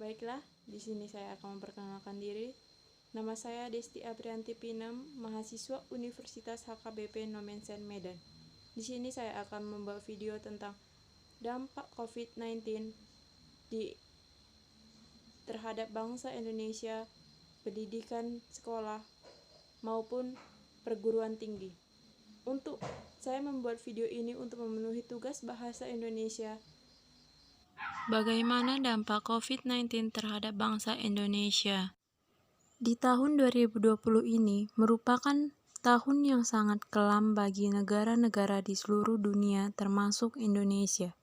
Baiklah, di sini saya akan memperkenalkan diri. Nama saya Desti Aprianti Pinem, mahasiswa Universitas HKBP Nomensen Medan. Di sini saya akan membawa video tentang dampak COVID-19 terhadap bangsa Indonesia, pendidikan sekolah, maupun perguruan tinggi. Untuk saya membuat video ini untuk memenuhi tugas bahasa Indonesia. Bagaimana dampak COVID-19 terhadap bangsa Indonesia? Di tahun 2020 ini merupakan tahun yang sangat kelam bagi negara-negara di seluruh dunia termasuk Indonesia.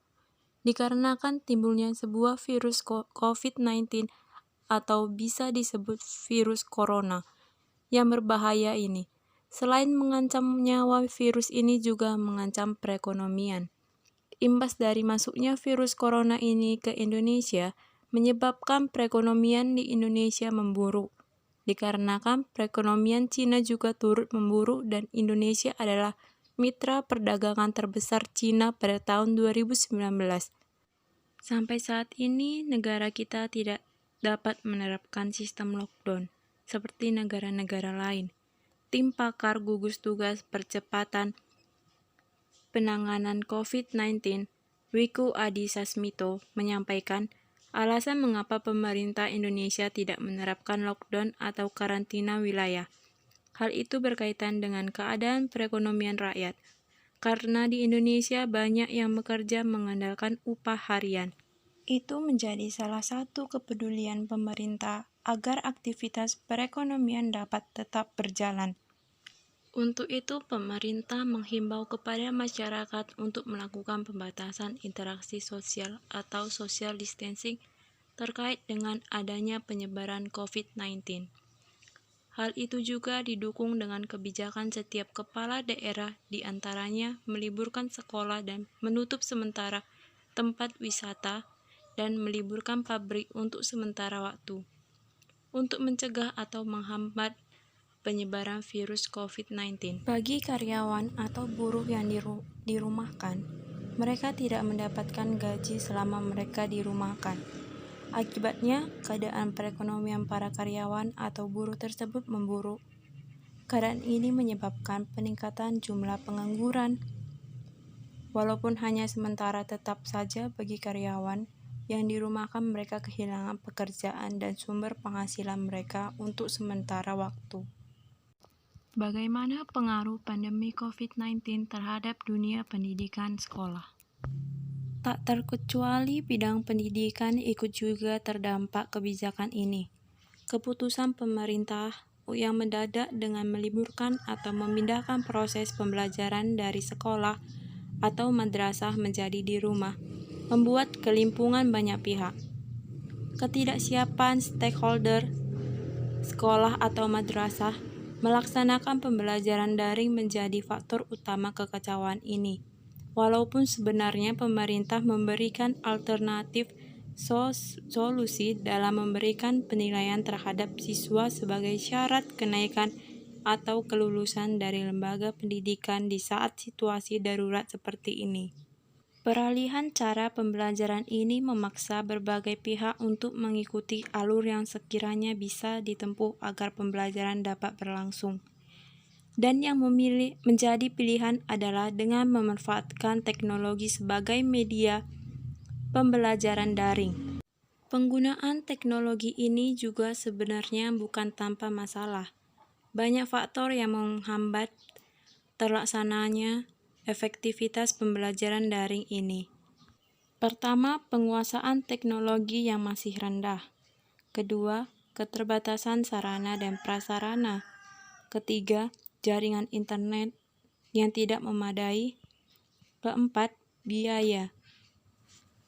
Dikarenakan timbulnya sebuah virus COVID-19 atau bisa disebut virus corona yang berbahaya ini. Selain mengancam nyawa, virus ini juga mengancam perekonomian. Imbas dari masuknya virus corona ini ke Indonesia menyebabkan perekonomian di Indonesia memburuk. Dikarenakan perekonomian Cina juga turut memburuk dan Indonesia adalah mitra perdagangan terbesar Cina pada tahun 2019. Sampai saat ini negara kita tidak dapat menerapkan sistem lockdown seperti negara-negara lain. Tim pakar gugus tugas percepatan penanganan COVID-19, Wiku Adhisa Smito, menyampaikan alasan mengapa pemerintah Indonesia tidak menerapkan lockdown atau karantina wilayah. Hal itu berkaitan dengan keadaan perekonomian rakyat, karena di Indonesia banyak yang bekerja mengandalkan upah harian. Itu menjadi salah satu kepedulian pemerintah agar aktivitas perekonomian dapat tetap berjalan. Untuk itu, pemerintah menghimbau kepada masyarakat untuk melakukan pembatasan interaksi sosial atau social distancing terkait dengan adanya penyebaran COVID-19. Hal itu juga didukung dengan kebijakan setiap kepala daerah, diantaranya meliburkan sekolah dan menutup sementara tempat wisata dan meliburkan pabrik untuk sementara waktu, untuk mencegah atau menghambat penyebaran virus COVID-19. Bagi karyawan atau buruh yang dirumahkan, mereka tidak mendapatkan gaji selama mereka dirumahkan. Akibatnya, keadaan perekonomian para karyawan atau buruh tersebut memburuk. Keadaan ini menyebabkan peningkatan jumlah pengangguran. Walaupun hanya sementara, tetap saja bagi karyawan yang dirumahkan mereka kehilangan pekerjaan dan sumber penghasilan mereka untuk sementara waktu. Bagaimana pengaruh pandemi COVID-19 terhadap dunia pendidikan sekolah? Tak terkecuali bidang pendidikan ikut juga terdampak kebijakan ini. Keputusan pemerintah yang mendadak dengan meliburkan atau memindahkan proses pembelajaran dari sekolah atau madrasah menjadi di rumah membuat kelimpungan banyak pihak. Ketidaksiapan stakeholder sekolah atau madrasah melaksanakan pembelajaran daring menjadi faktor utama kekacauan ini. Walaupun sebenarnya pemerintah memberikan alternatif solusi dalam memberikan penilaian terhadap siswa sebagai syarat kenaikan atau kelulusan dari lembaga pendidikan di saat situasi darurat seperti ini. Peralihan cara pembelajaran ini memaksa berbagai pihak untuk mengikuti alur yang sekiranya bisa ditempuh agar pembelajaran dapat berlangsung. Dan yang menjadi pilihan adalah dengan memanfaatkan teknologi sebagai media pembelajaran daring. Penggunaan teknologi ini juga sebenarnya bukan tanpa masalah. Banyak faktor yang menghambat terlaksananya efektivitas pembelajaran daring ini. Pertama, penguasaan teknologi yang masih rendah. Kedua, keterbatasan sarana dan prasarana. Ketiga, jaringan internet yang tidak memadai. Keempat, biaya.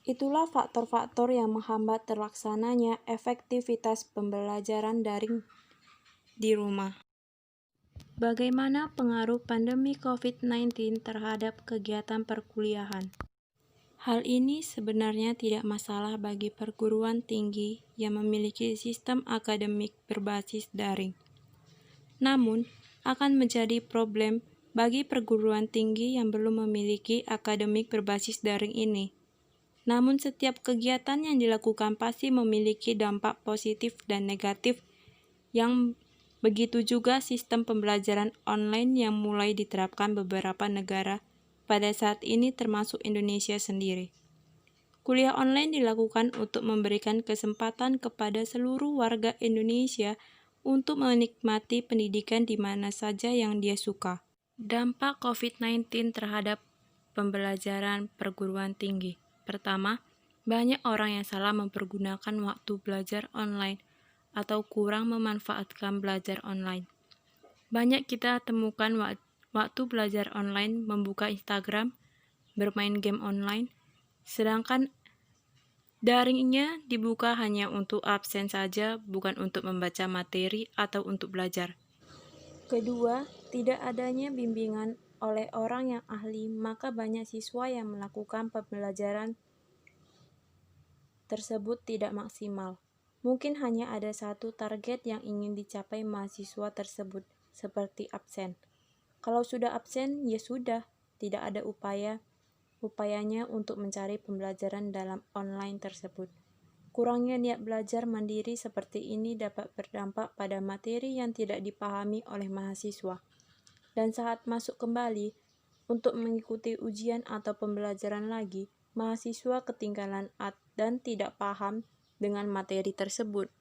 Itulah faktor-faktor yang menghambat terlaksananya efektivitas pembelajaran daring di rumah. Bagaimana pengaruh pandemi COVID-19 terhadap kegiatan perkuliahan? Hal ini sebenarnya tidak masalah bagi perguruan tinggi yang memiliki sistem akademik berbasis daring. Namun, akan menjadi problem bagi perguruan tinggi yang belum memiliki akademik berbasis daring ini. Namun setiap kegiatan yang dilakukan pasti memiliki dampak positif dan negatif, yang begitu juga sistem pembelajaran online yang mulai diterapkan beberapa negara pada saat ini termasuk Indonesia sendiri. Kuliah online dilakukan untuk memberikan kesempatan kepada seluruh warga Indonesia untuk menikmati pendidikan di mana saja yang dia suka. Dampak COVID-19 terhadap pembelajaran perguruan tinggi. Pertama, banyak orang yang salah mempergunakan waktu belajar online atau kurang memanfaatkan belajar online. Banyak kita temukan waktu belajar online membuka Instagram, bermain game online, sedangkan daringnya dibuka hanya untuk absen saja, bukan untuk membaca materi atau untuk belajar. Kedua, tidak adanya bimbingan oleh orang yang ahli, maka banyak siswa yang melakukan pembelajaran tersebut tidak maksimal. Mungkin hanya ada satu target yang ingin dicapai mahasiswa tersebut, seperti absen. Kalau sudah absen, ya sudah, tidak ada upayanya untuk mencari pembelajaran dalam online tersebut. Kurangnya niat belajar mandiri seperti ini dapat berdampak pada materi yang tidak dipahami oleh mahasiswa. Dan saat masuk kembali untuk mengikuti ujian atau pembelajaran lagi, mahasiswa ketinggalan dan tidak paham dengan materi tersebut.